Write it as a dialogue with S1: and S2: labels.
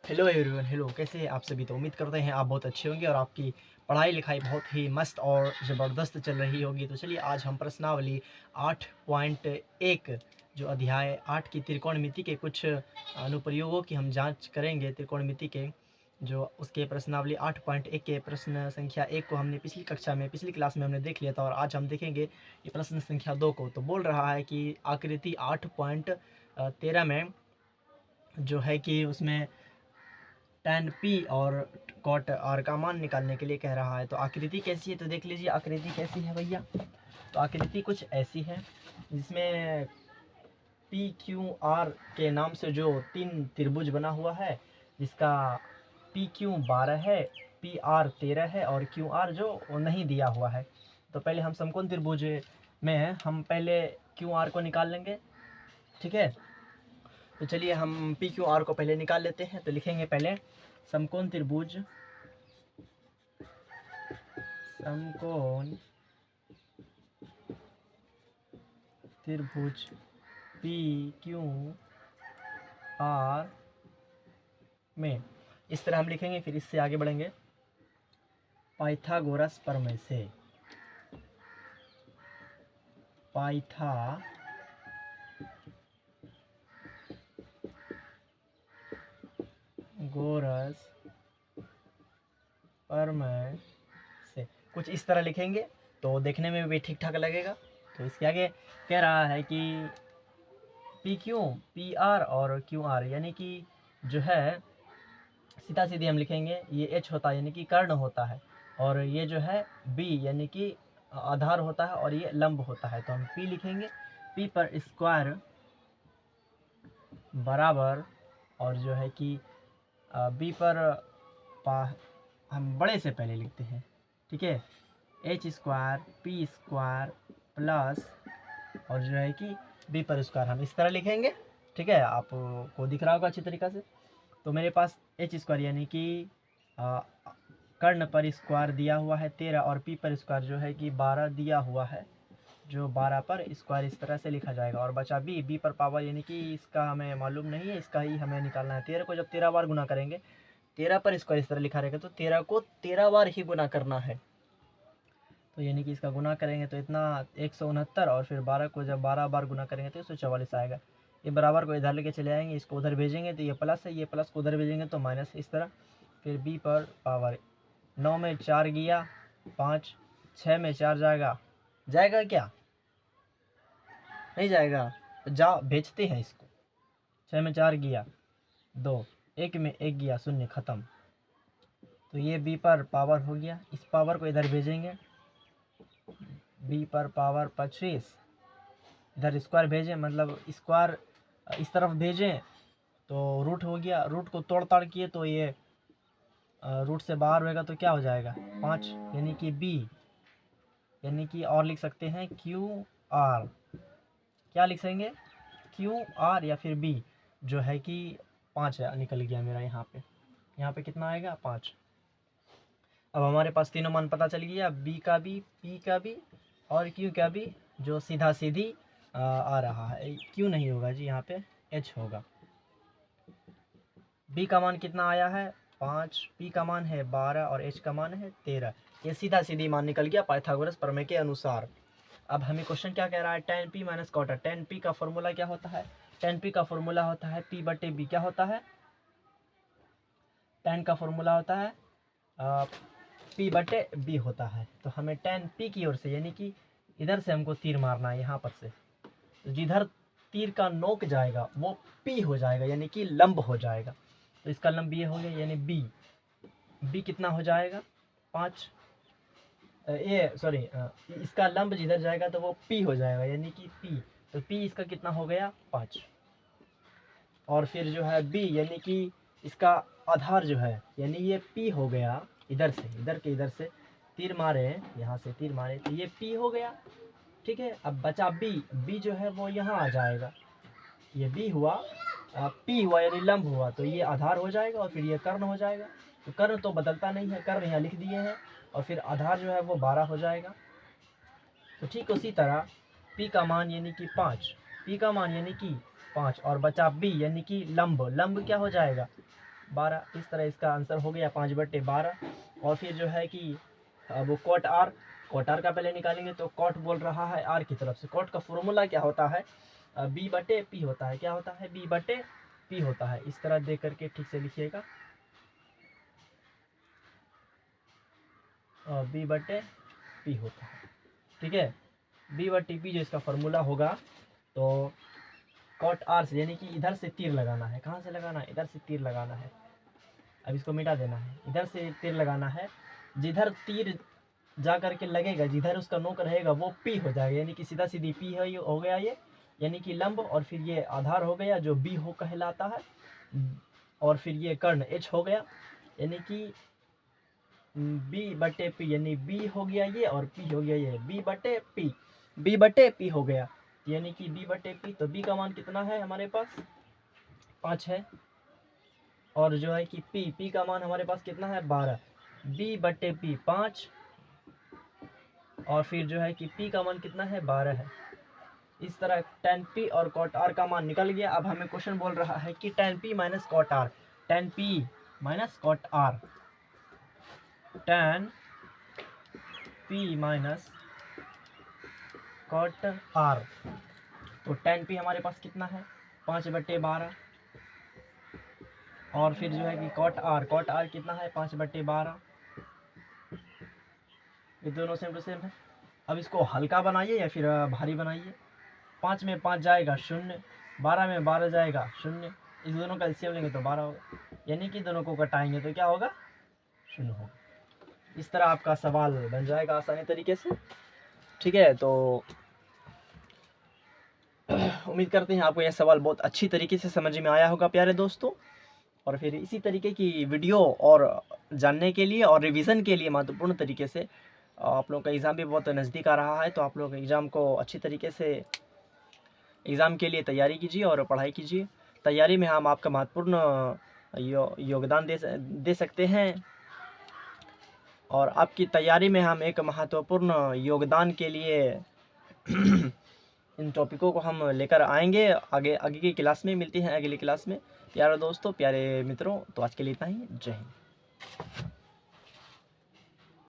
S1: Hello everyone, hello, कैसे हैं आप सभी। तो उम्मीद करते हैं आप बहुत अच्छे होंगे और आपकी पढ़ाई लिखाई बहुत ही मस्त और ज़बरदस्त चल रही होगी। तो चलिए आज हम प्रश्नावली 8.1 जो अध्याय 8 की त्रिकोणमिति के कुछ अनुप्रयोगों की हम जांच करेंगे। त्रिकोणमिति के जो उसके प्रश्नावली 8.1 के प्रश्न संख्या 1 को हमने पिछली क्लास में हमने देख लिया था और आज हम देखेंगे ये प्रश्न संख्या 2 को। तो बोल रहा है कि आकृति 8.13 में जो है कि उसमें tan p और cot r का मान निकालने के लिए कह रहा है। तो आकृति कैसी है तो देख लीजिए आकृति कैसी है भैया। तो आकृति कुछ ऐसी है जिसमें पी क्यू आर के नाम से जो 3 त्रिभुज बना हुआ है, जिसका पी क्यू 12 है, पी आर 13 है और क्यू आर जो नहीं दिया हुआ है। तो पहले हम समकोण त्रिभुज में हम पहले क्यू आर को निकाल लेंगे, ठीक है। तो चलिए हम पी क्यू आर को पहले निकाल लेते हैं। तो लिखेंगे पहले समकोण त्रिभुज पी क्यू आर में इस तरह हम लिखेंगे। फिर इससे आगे बढ़ेंगे। पाइथागोरस प्रमेय से पाइथागोरस प्रमेय से कुछ इस तरह लिखेंगे तो देखने में भी ठीक ठाक लगेगा। तो इसके आगे कह रहा है कि पी क्यू पी आर और क्यू आर यानी कि जो है सीधा सीधी हम लिखेंगे। ये एच होता है यानी कि कर्ण होता है और ये जो है बी यानी कि आधार होता है और ये लंब होता है। तो हम पी लिखेंगे, पी पर स्क्वायर बराबर और जो है कि बी पर हम बड़े से पहले लिखते हैं, ठीक है, H square P square plus और जो है कि बी पर स्क्वायर हम इस तरह लिखेंगे, ठीक है। आपको दिख रहा होगा अच्छी तरीक़ा से। तो मेरे पास एच स्क्वायर यानी कि कर्ण पर स्क्वायर दिया हुआ है 13 और पी पर स्क्वायर जो है कि 12 दिया हुआ है, जो 12 पर स्क्वायर इस तरह से लिखा जाएगा। और बचा बी पर पावर यानी कि इसका हमें मालूम नहीं है, इसका ही हमें निकालना है। 13 को जब 13 बार गुना करेंगे, 13 पर स्क्वायर इस तरह लिखा रहेगा तो 13 को 13 बार ही गुना करना है। तो यानी कि इसका गुना करेंगे तो इतना 169 और फिर 12 को जब 12 बार गुना करेंगे तो 144 आएगा। ये बराबर को इधर लेके चले आएंगे, इसको उधर भेजेंगे तो ये प्लस है, ये प्लस को उधर भेजेंगे तो माइनस, इस तरह। फिर बी पर पावर 9 में 4 गया 5, 6 में 4 जाएगा क्या? नहीं जाएगा तो जा भेजते हैं इसको। 6 में 4 गया 2, 1 में 1 गया 0, ख़त्म। तो ये बी पर पावर हो गया, इस पावर को इधर भेजेंगे, बी पर पावर 25, इधर स्क्वायर भेजें मतलब स्क्वायर इस तरफ भेजें तो रूट हो गया, रूट को तोड़ ताड़ किए तो ये रूट से बाहर होएगा तो क्या हो जाएगा 5 यानी कि बी यानी कि और लिख सकते हैं क्यू आर। क्या लिख सकेंगे? क्यू आर या फिर बी जो है कि 5 निकल गया मेरा यहाँ पे कितना आएगा 5। अब हमारे पास तीनों मान पता चल गया, बी का भी, पी का भी और क्यू का भी, जो सीधा सीधी आ रहा है। क्यू नहीं होगा जी, यहाँ पे एच होगा। बी का मान कितना आया है 5, पी का मान है 12 और एच का मान है 13। ये सीधा सीधी मान निकल गया पाइथागोरस प्रमेय के अनुसार। अब हमें क्वेश्चन क्या कह रहा है, tan p minus cot r। tan p का फॉर्मूला क्या होता है? tan p का फॉर्मूला होता है p बटे b। क्या होता है? tan का फॉर्मूला होता है p बटे b होता है। तो हमें tan p की ओर से यानी कि इधर से हमको तीर मारना है, यहाँ पर से। तो जिधर तीर का नोक जाएगा वो p हो जाएगा यानी कि लंब हो जाएगा। तो इसका लंब ये हो गया यानी b कितना हो जाएगा 5, इसका लंब जिधर जाएगा तो वो p हो जाएगा यानी कि p। तो p इसका कितना हो गया 5। और फिर जो है b यानी कि इसका आधार जो है यानी ये p हो गया। इधर से तीर मारे, यहाँ से तीर मारे तो ये p हो गया, ठीक है। अब बचा b जो है वो यहाँ आ जाएगा। ये b हुआ, p हुआ यानी लंब हुआ, तो ये आधार हो जाएगा और फिर ये कर्ण हो जाएगा। तो कर्ण तो बदलता नहीं है, कर्ण यहाँ लिख दिए हैं और फिर आधार जो है वो 12 हो जाएगा। तो ठीक उसी तरह p का मान यानी कि 5 और बचा b यानी कि लंब क्या हो जाएगा 12। इस तरह इसका आंसर हो गया 5/12। और फिर जो है कि वो कॉट आर का पहले निकालेंगे। तो कॉट बोल रहा है आर की तरफ से। कॉट का फॉर्मूला क्या होता है? B/P होता है। क्या होता है? B/P होता है। इस तरह देख करके ठीक से लिखिएगा, B/P होता है। ठीक है, B/P जो इसका फॉर्मूला होगा, तो कॉट आर से, यानी कि इधर से तीर लगाना है। कहाँ से लगाना है? इधर से तीर लगाना है। अब इसको मिटा देना है। इधर से तीर लगाना है, जिधर तीर जा करके लगेगा, जिधर उसका नोक रहेगा वो P हो जाएगा, यानी कि सीधा सीधी P है, ये हो गया ये, यानी कि लंब। और फिर ये आधार हो गया जो B हो कहलाता है। और फिर ये कर्ण H हो गया, यानी कि B/P, यानी B हो गया ये और P हो गया ये। B/P हो गया, यानी कि B/P। तो B का मान कितना है हमारे पास? 5 है। और जो है कि P का मान हमारे पास कितना है? 12। B/P 5, और फिर जो है कि P का मान कितना है? 12 है। इस तरह tan P और cot R का मान निकल गया। अब हमें क्वेश्चन बोल रहा है कि tan P minus cot R, tan P minus cot R, tan P minus cot R। तो tan P हमारे पास कितना है? 5/12। और फिर जो है कि cot R कितना है? 5/12। ये दोनों सेम टू सेम है। अब इसको हल्का बनाइए या फिर भारी बनाइए। 5 में 5 जाएगा 0, 12 में 12 जाएगा 0। इस दोनों का एलसीएम लेंगे तो 12 होगा, यानी कि दोनों को घटाएंगे तो क्या होगा? 0 होगा। इस तरह आपका सवाल बन जाएगा आसानी तरीके से। ठीक है, तो उम्मीद करते हैं आपको यह सवाल बहुत अच्छी तरीके से समझ में आया होगा प्यारे दोस्तों। और फिर इसी तरीके की वीडियो और जानने के लिए और रिवीजन के लिए महत्वपूर्ण तरीके से, आप लोगों का एग्ज़ाम भी बहुत नज़दीक आ रहा है, तो आप लोग एग्ज़ाम को अच्छी तरीके से एग्ज़ाम के लिए तैयारी कीजिए और पढ़ाई कीजिए। तैयारी में हम आपका महत्वपूर्ण योगदान दे सकते हैं, और आपकी तैयारी में हम एक महत्वपूर्ण योगदान के लिए इन टॉपिकों को हम लेकर आएंगे आगे की क्लास में। मिलती हैं अगली क्लास में प्यारे दोस्तों, प्यारे मित्रों। तो आज के लिए इतना ही। जय हिंद।